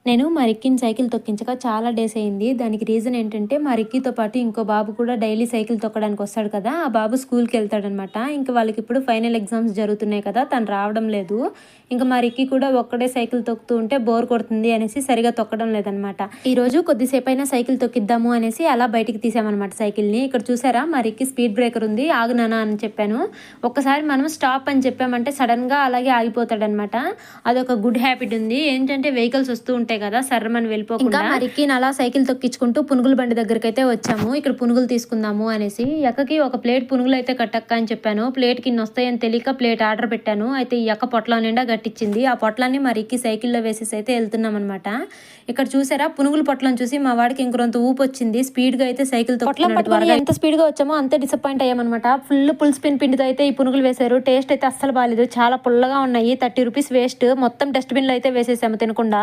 నేను మా రిక్కీని సైకిల్ తొక్కించక చాలా డేస్ అయింది. దానికి రీజన్ ఏంటంటే, మా రిక్కీతో పాటు ఇంకో బాబు కూడా డైలీ సైకిల్ తొక్కడానికి వస్తాడు కదా! ఆ బాబు స్కూల్‌కెళ్తాడనమాట. ఇంక వాళ్ళకిప్పుడు ఫైనల్ ఎగ్జామ్స్ జరుగుతున్నాయి కదా! తను రావడం లేదు. ఇంక మా రిక్కీ కూడా ఒక్కడే సైకిల్ తొక్కుతూ ఉంటే బోర్ కొడుతుంది అనేసి సరిగ్గా తొక్కడం లేదనమాట. ఈరోజు కొద్దిసేపైనా సైకిల్ తొక్కిద్దాము అనేసి అలా బయటికి తీసామనమాట సైకిల్‌ని. ఇక్కడ చూసారా మా రిక్కీ స్పీడ్ బ్రేకర్ ఉంది. ఆగు నాన్న అని చెప్పాను. ఒక్కసారి మనం స్టాప్ అని చెప్పామంటే సడన్‌గా అలాగే ఆగిపోతాడనమాట. అదొక గుడ్ హ్యాబిట్ ఉంది. ఏంటంటే వెహికల్స్ వస్తూ ఉంటాయి కదా, సర్రమని వెళ్ళిపోకుండా. ఇంకా మరికి అలా సైకిల్ తొక్కించుకుంటూ పునుగుల బండి దగ్గరకైతే వచ్చాము. ఇక్కడ పునుగులు తీసుకుందాము అనేసి. ఎక్కకి ఒక ప్లేట్ పునుగులు అయితే కట్టక్క అని చెప్పాను. ప్లేట్ కి ఇన్ని వస్తాయని తెలియక ప్లేట్ ఆర్డర్ పెట్టాను. అయితే ఈ అక్క పొట్లం నిండా గట్టించింది. ఆ పొట్లాన్ని మరికి సైకిల్లో వేసేసి అయితే వెళ్తున్నాం అనమాట. ఇక్కడ చూసారా పునుగుల పొట్లం చూసి మా వాడికి ఇంకొంత ఊపు వచ్చింది. స్పీడ్ గా అయితే సైకిల్ తొక్కుతున్నాడు. ఎంత స్పీడ్ గా వచ్చామో అంతే డిసప్పాయింట్ అయ్యామన్నమాట. ఫుల్ స్పిన్ పిండితో అయితే ఈ పునుగులు వేశారు. టేస్ట్ అయితే అస్సలు బాగాలేదు. చాలా పుల్లగా ఉన్నాయి. 30 రూపీస్ వేస్ట్. మొత్తం డస్ట్బిన్ లో అయితే వేసేసాము తినకుండా.